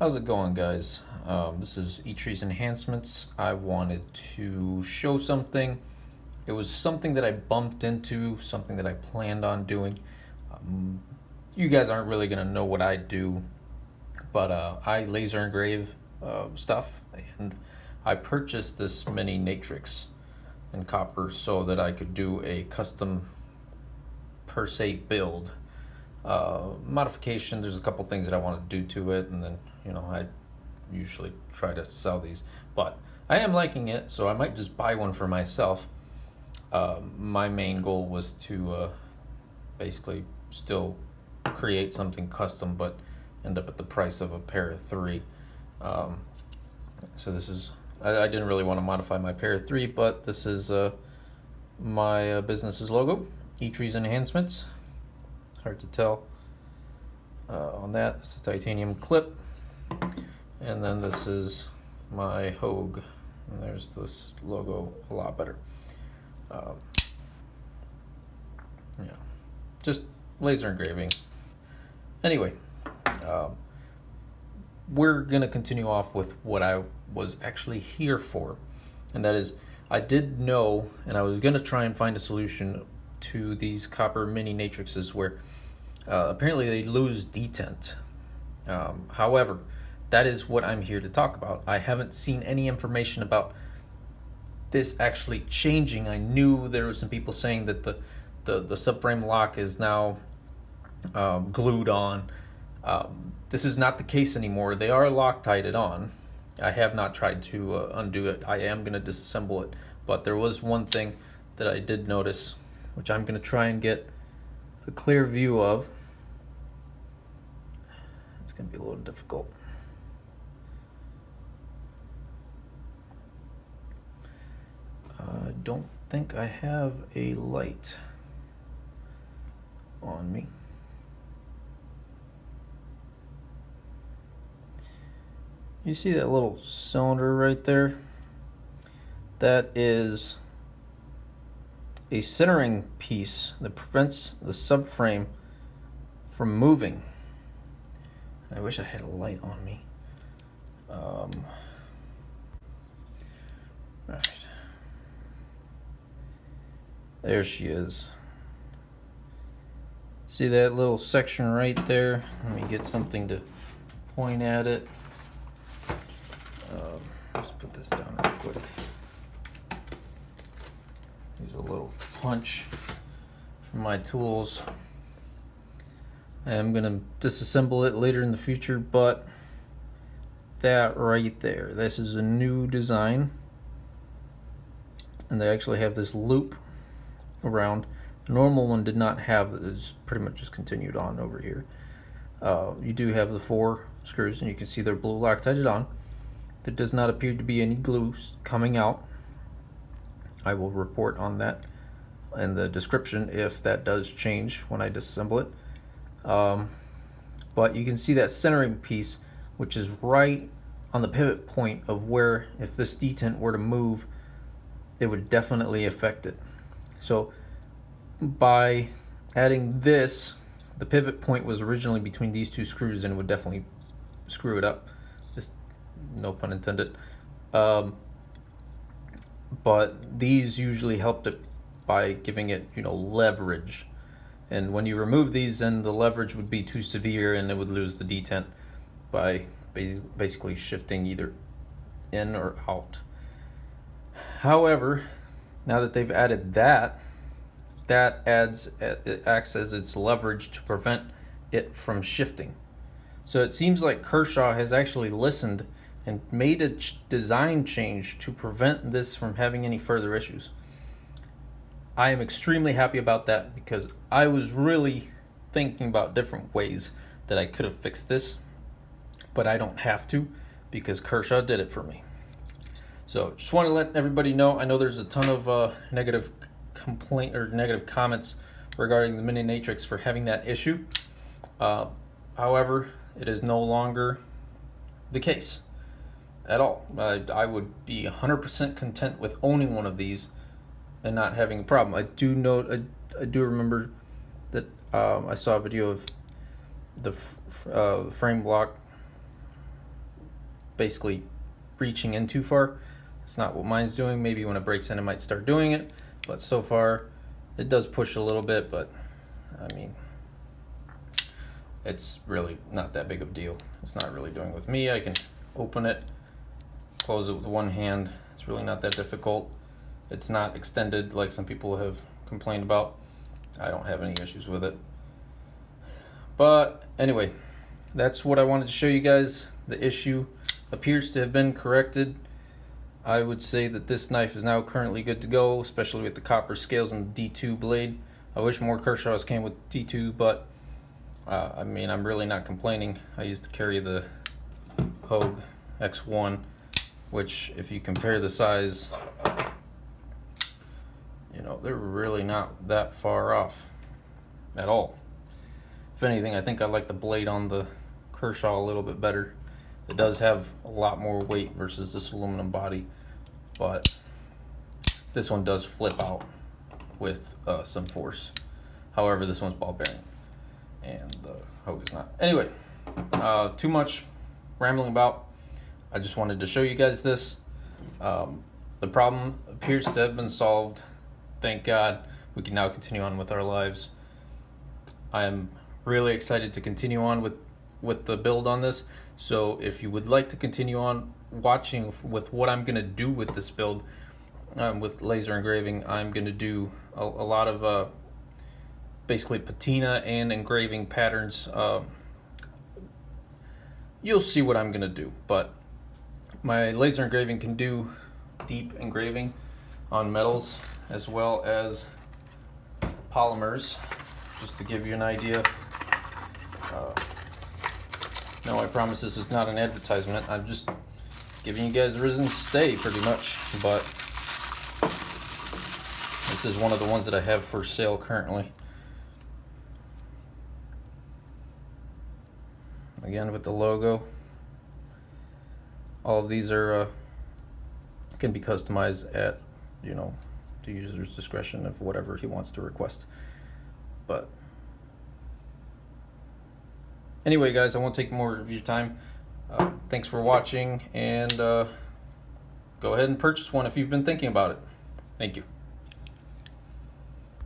How's it going, guys? This is eTree's Enhancements. I wanted to show something. It was something that I bumped into, something that I planned on doing. You guys aren't really going to know what I do, but I laser engrave stuff, and I purchased this mini Natrix in copper so that I could do a custom per se build. Modification, there's a couple things that I want to do to it, and then I usually try to sell these, but I am liking it, so I might just buy one for myself. My main goal was to basically still create something custom, but end up at the price of a pair of three. So this is, I didn't really want to modify my pair of three, but this is my business's logo, eTree's Enhancements. Hard to tell on that. It's a titanium clip, and then this is my Hogue, and there's this logo a lot better. Just laser engraving. Anyway, we're gonna continue off with what I was actually here for, and that is, I did know, and I was gonna try and find a solution to these copper mini Natrixes where apparently they lose detent. However, that is what I'm here to talk about. I haven't seen any information about this actually changing. I knew there were some people saying that the subframe lock is now glued on. This is not the case anymore. They are Loctited on. I have not tried to undo it. I am going to disassemble it, but there was one thing that I did notice, which I'm going to try and get a clear view of. It's going to be a little difficult. I don't think I have a light on me. You see that little cylinder right there? That is a centering piece that prevents the subframe from moving. I wish I had a light on me. Right. There she is. See that little section right there? Let me get something to point at it. Just put this down real quick. Use a little punch from my tools. I am going to disassemble it later in the future, but that right there, this is a new design. And they actually have this loop around. The normal one did not have it. It's pretty much just continued on over here. You do have the 4 screws, and you can see they're blue Loctited on. There does not appear to be any glue coming out. I will report on that in the description if that does change when I disassemble it. But you can see that centering piece, which is right on the pivot point of where, if this detent were to move, it would definitely affect it. So by adding this, the pivot point was originally between these 2 screws, and it would definitely screw it up. Just no pun intended. But these usually helped it by giving it, leverage. And when you remove these, then the leverage would be too severe, and it would lose the detent by basically shifting either in or out. However, now that they've added that, it acts as its leverage to prevent it from shifting. So it seems like Kershaw has actually listened and made a design change to prevent this from having any further issues. I am extremely happy about that, because I was really thinking about different ways that I could have fixed this, but I don't have to, because Kershaw did it for me. So just want to let everybody know. I know there's a ton of negative comments regarding the mini Natrix for having that issue. However, it is no longer the case at all. I would be 100% content with owning one of these and not having a problem. I do remember that I saw a video of the frame block basically reaching in too far. It's not what mine's doing. Maybe when it breaks in, it might start doing it. But so far, it does push a little bit, but I mean, it's really not that big of a deal. It's not really doing with me. I can open it, close it with one hand. It's really not that difficult. It's not extended like some people have complained about. I don't have any issues with it. But anyway, that's what I wanted to show you guys. The issue appears to have been corrected. I would say that this knife is now currently good to go, especially with the copper scales and the D2 blade. I wish more Kershaws came with D2, but I mean, I'm really not complaining. I used to carry the Hogue X1, which if you compare the size, you know, they're really not that far off at all. If anything, I think I like the blade on the Kershaw a little bit better. It does have a lot more weight versus this aluminum body, but this one does flip out with some force. However, this one's ball bearing and the Hogue is not. Anyway, too much rambling about. I just wanted to show you guys this. The problem appears to have been solved. Thank God. We can now continue on with our lives. I am really excited to continue on with the build on this. So if you would like to continue on watching with what I'm going to do with this build, with laser engraving, I'm going to do a lot of basically patina and engraving patterns. You'll see what I'm going to do, but my laser engraving can do deep engraving on metals as well as polymers, just to give you an idea. No, I promise this is not an advertisement. I'm just giving you guys a reason to stay, pretty much. But this is one of the ones that I have for sale currently. Again, with the logo. All of these are can be customized at, you know, the user's discretion of whatever he wants to request. But anyway, guys, I won't take more of your time. Thanks for watching, and go ahead and purchase one if you've been thinking about it. Thank you.